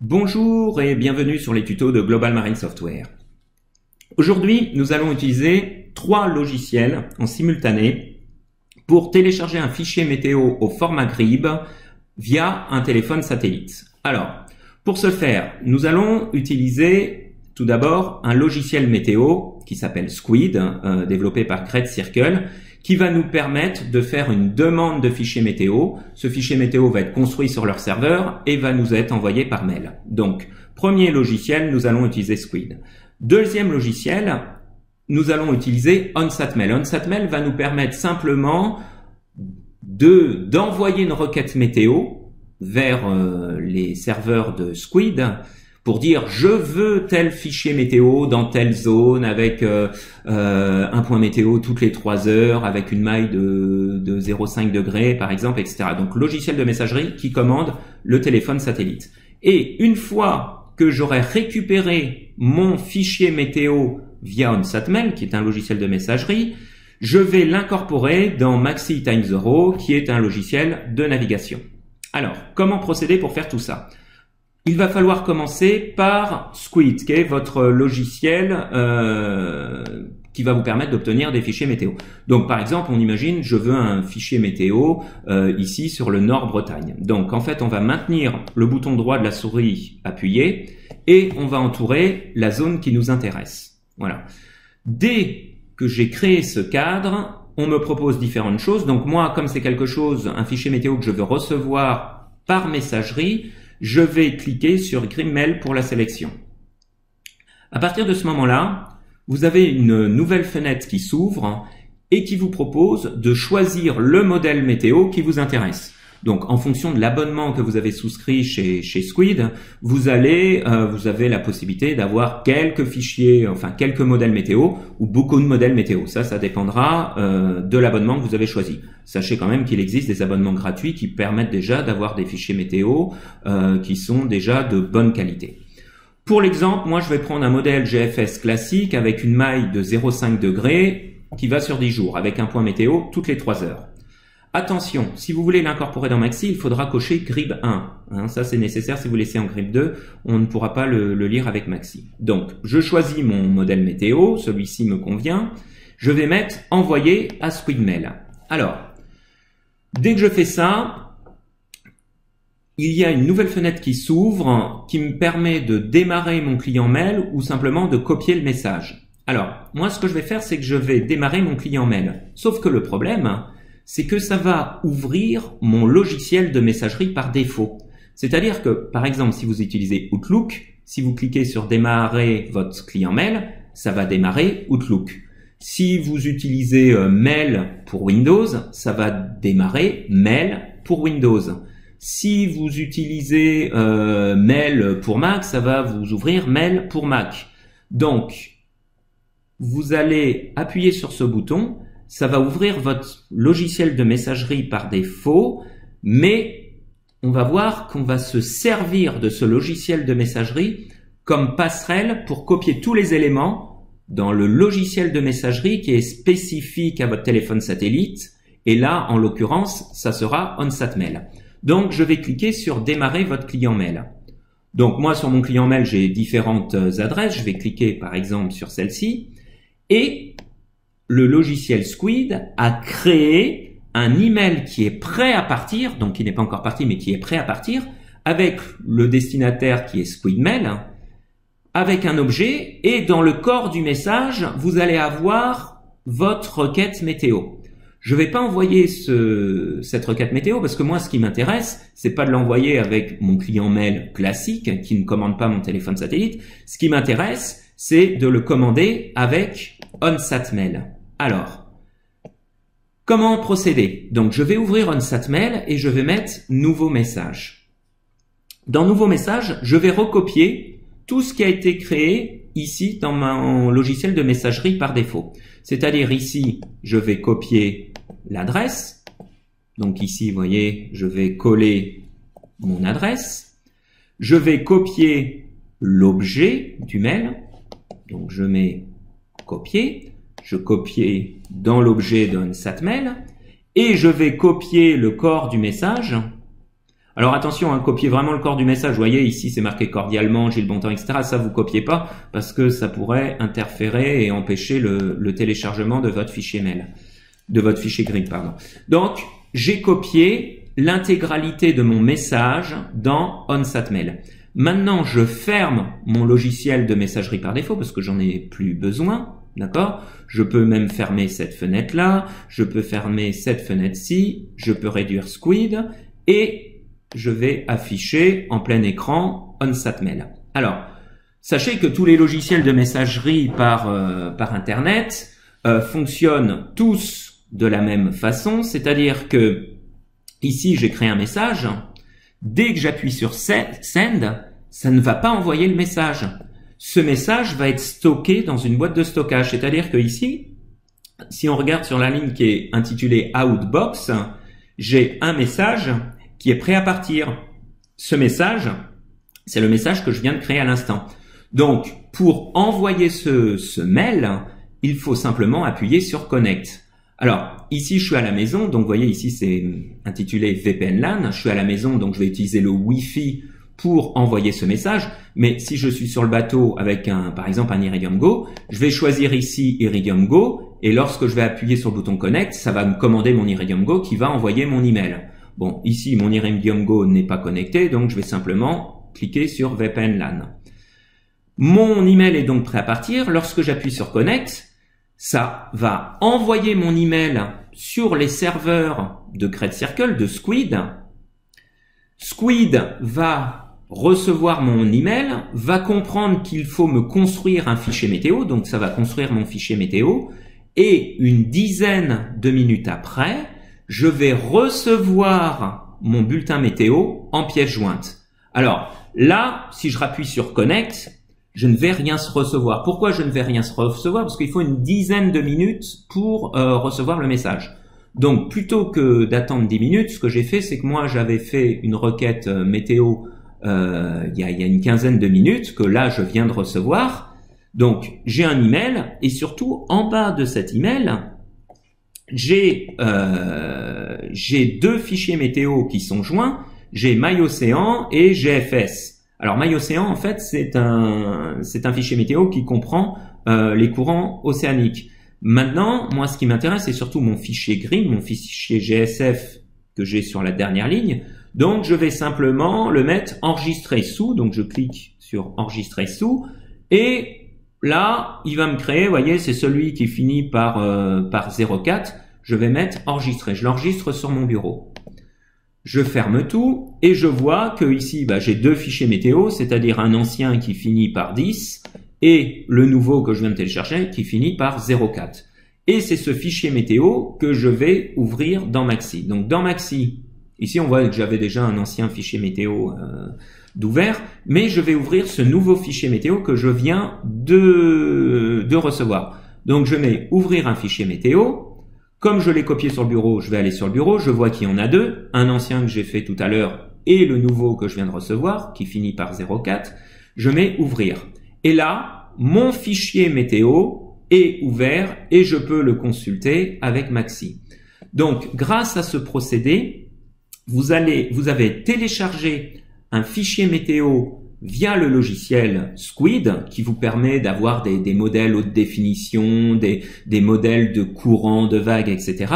Bonjour et bienvenue sur les tutos de Global Marine Software. Aujourd'hui, nous allons utiliser 3 logiciels en simultané pour télécharger un fichier météo au format GRIB via un téléphone satellite. Alors, pour ce faire, nous allons utiliser tout d'abord un logiciel météo qui s'appelle Squid, développé par Great Circle, qui va nous permettre de faire une demande de fichier météo. Ce fichier météo va être construit sur leur serveur et va nous être envoyé par mail. Donc, premier logiciel, nous allons utiliser Squid. Deuxième logiciel, nous allons utiliser OnSatMail. OnSatMail va nous permettre simplement d'envoyer une requête météo vers les serveurs de Squid pour dire je veux tel fichier météo dans telle zone avec un point météo toutes les 3 heures avec une maille de 0,5 degrés par exemple, etc. Donc logiciel de messagerie qui commande le téléphone satellite. Et une fois que j'aurai récupéré mon fichier météo via OnSatMail, qui est un logiciel de messagerie, je vais l'incorporer dans Maxi Time Zero, qui est un logiciel de navigation. Alors, comment procéder pour faire tout ça ? Il va falloir commencer par Squid, qui est votre logiciel qui va vous permettre d'obtenir des fichiers météo. Donc par exemple, on imagine, je veux un fichier météo ici sur le Nord-Bretagne. Donc en fait, on va maintenir le bouton droit de la souris appuyé et on va entourer la zone qui nous intéresse. Voilà. Dès que j'ai créé ce cadre, on me propose différentes choses. Donc moi, comme c'est quelque chose, un fichier météo que je veux recevoir par messagerie, je vais cliquer sur GribMail pour la sélection. À partir de ce moment-là, vous avez une nouvelle fenêtre qui s'ouvre et qui vous propose de choisir le modèle météo qui vous intéresse. Donc, en fonction de l'abonnement que vous avez souscrit chez Squid, vous avez la possibilité d'avoir quelques fichiers, enfin quelques modèles météo ou beaucoup de modèles météo. Ça dépendra de l'abonnement que vous avez choisi. Sachez quand même qu'il existe des abonnements gratuits qui permettent déjà d'avoir des fichiers météo qui sont déjà de bonne qualité. Pour l'exemple, moi je vais prendre un modèle GFS classique avec une maille de 0,5 degrés qui va sur 10 jours avec un point météo toutes les 3 heures. Attention, si vous voulez l'incorporer dans Maxi, il faudra cocher GRIB 1. Ça, c'est nécessaire. Si vous laissez en GRIB 2, on ne pourra pas le lire avec Maxi. Donc, je choisis mon modèle météo. Celui-ci me convient. Je vais mettre « Envoyer à SquidMail ». Alors, dès que je fais ça, il y a une nouvelle fenêtre qui s'ouvre qui me permet de démarrer mon client mail ou simplement de copier le message. Alors, moi, ce que je vais faire, c'est que je vais démarrer mon client mail. Sauf que le problème, c'est que ça va ouvrir mon logiciel de messagerie par défaut. C'est-à-dire que, par exemple, si vous utilisez Outlook, si vous cliquez sur démarrer votre client mail, ça va démarrer Outlook. Si vous utilisez Mail pour Windows, ça va démarrer Mail pour Windows. Si vous utilisez Mail pour Mac, ça va vous ouvrir Mail pour Mac. Donc, vous allez appuyer sur ce bouton. Ça va ouvrir votre logiciel de messagerie par défaut, mais on va voir qu'on va se servir de ce logiciel de messagerie comme passerelle pour copier tous les éléments dans le logiciel de messagerie qui est spécifique à votre téléphone satellite. Et là, en l'occurrence, ça sera OnSatMail. Donc, je vais cliquer sur démarrer votre client mail. Donc, moi, sur mon client mail, j'ai différentes adresses. Je vais cliquer, par exemple, sur celle-ci. Et le logiciel Squid a créé un email qui est prêt à partir, donc qui n'est pas encore parti, mais qui est prêt à partir, avec le destinataire qui est SquidMail, avec un objet, et dans le corps du message, vous allez avoir votre requête météo. Je ne vais pas envoyer cette requête météo parce que moi, ce qui m'intéresse, c'est pas de l'envoyer avec mon client mail classique qui ne commande pas mon téléphone satellite. Ce qui m'intéresse, c'est de le commander avec OnSatMail. Alors, comment procéder? Donc, je vais ouvrir OnSatMail et je vais mettre « Nouveau message ». Dans « Nouveau message », je vais recopier tout ce qui a été créé ici dans mon logiciel de messagerie par défaut. C'est-à-dire ici, je vais copier l'adresse. Donc ici, vous voyez, je vais coller mon adresse. Je vais copier l'objet du mail. Donc je mets « Copier ». Je copie dans l'objet d'OnSatMail et je vais copier le corps du message. Alors attention, hein, copiez vraiment le corps du message. Vous voyez, ici c'est marqué cordialement, j'ai le bon temps, etc. Ça, vous copiez pas parce que ça pourrait interférer et empêcher le téléchargement de votre fichier mail, de votre fichier grid, pardon. Donc, j'ai copié l'intégralité de mon message dans OnSatMail. Maintenant, je ferme mon logiciel de messagerie par défaut parce que j'en ai plus besoin. D'accord? Je peux même fermer cette fenêtre-là, je peux fermer cette fenêtre-ci, je peux réduire Squid et je vais afficher en plein écran OnSatMail. Alors, sachez que tous les logiciels de messagerie par Internet fonctionnent tous de la même façon, c'est-à-dire que ici, j'ai créé un message. Dès que j'appuie sur Send, ça ne va pas envoyer le message. Ce message va être stocké dans une boîte de stockage. C'est-à-dire que ici, si on regarde sur la ligne qui est intitulée Outbox, j'ai un message qui est prêt à partir. Ce message, c'est le message que je viens de créer à l'instant. Donc, pour envoyer ce mail, il faut simplement appuyer sur Connect. Alors, ici, je suis à la maison. Donc, vous voyez, ici, c'est intitulé VPN LAN. Je suis à la maison, donc je vais utiliser le Wi-Fi pour envoyer ce message. Mais si je suis sur le bateau avec par exemple un Iridium Go, je vais choisir ici Iridium Go et lorsque je vais appuyer sur le bouton Connect, ça va me commander mon Iridium Go qui va envoyer mon email. Bon, ici, mon Iridium Go n'est pas connecté, donc je vais simplement cliquer sur VPN LAN. Mon email est donc prêt à partir. Lorsque j'appuie sur Connect, ça va envoyer mon email sur les serveurs de GreatCircle, de Squid. Squid va recevoir mon email, va comprendre qu'il faut me construire un fichier météo, donc ça va construire mon fichier météo, et une dizaine de minutes après, je vais recevoir mon bulletin météo en pièce jointe. Alors là, si je rappuie sur Connect, je ne vais rien se recevoir. Pourquoi je ne vais rien se recevoir? Parce qu'il faut une dizaine de minutes pour recevoir le message. Donc, plutôt que d'attendre 10 minutes, ce que j'ai fait, c'est que moi, j'avais fait une requête météo il y a une quinzaine de minutes, que là, je viens de recevoir. Donc, j'ai un email, et surtout, en bas de cet email, j'ai deux fichiers météo qui sont joints. J'ai MyOcéan et GFS. Alors, MyOcéan, en fait, c'est un fichier météo qui comprend les courants océaniques. Maintenant, moi, ce qui m'intéresse, c'est surtout mon fichier GRID, mon fichier GSF que j'ai sur la dernière ligne. Donc, je vais simplement le mettre enregistré sous. Donc, je clique sur enregistrer sous. Et là, il va me créer, vous voyez, c'est celui qui finit par 04. Je vais mettre enregistré. Je l'enregistre sur mon bureau. Je ferme tout et je vois que ici, j'ai deux fichiers météo, c'est-à-dire un ancien qui finit par 10 et le nouveau que je viens de télécharger qui finit par 04. Et c'est ce fichier météo que je vais ouvrir dans Maxi. Donc dans Maxi, ici on voit que j'avais déjà un ancien fichier météo d'ouvert, mais je vais ouvrir ce nouveau fichier météo que je viens de recevoir. Donc je mets ouvrir un fichier météo. Comme je l'ai copié sur le bureau, je vais aller sur le bureau, je vois qu'il y en a deux, un ancien que j'ai fait tout à l'heure et le nouveau que je viens de recevoir, qui finit par 04. Je mets ouvrir. Et là, mon fichier météo est ouvert et je peux le consulter avec Maxi. Donc, grâce à ce procédé, vous avez téléchargé un fichier météo via le logiciel Squid qui vous permet d'avoir des modèles haute définition, des modèles de courant, de vagues, etc.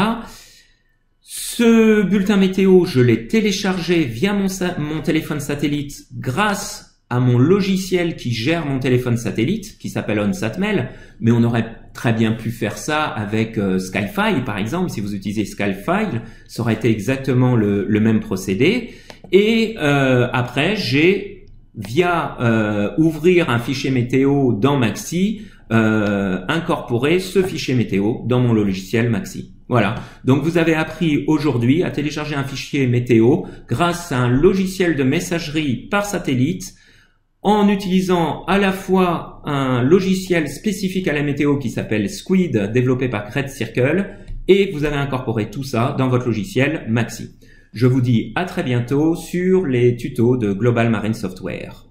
Ce bulletin météo, je l'ai téléchargé via mon téléphone satellite grâce à mon logiciel qui gère mon téléphone satellite, qui s'appelle OnSatMail, mais on aurait très bien pu faire ça avec Skyfile, par exemple. Si vous utilisez Skyfile, ça aurait été exactement le même procédé. Et après, j'ai, via ouvrir un fichier météo dans Maxi, incorporé ce fichier météo dans mon logiciel Maxi. Voilà, donc vous avez appris aujourd'hui à télécharger un fichier météo grâce à un logiciel de messagerie par satellite en utilisant à la fois un logiciel spécifique à la météo qui s'appelle Squid, développé par GreatCircle, et vous avez incorporé tout ça dans votre logiciel Maxi. Je vous dis à très bientôt sur les tutos de Global Marine Software.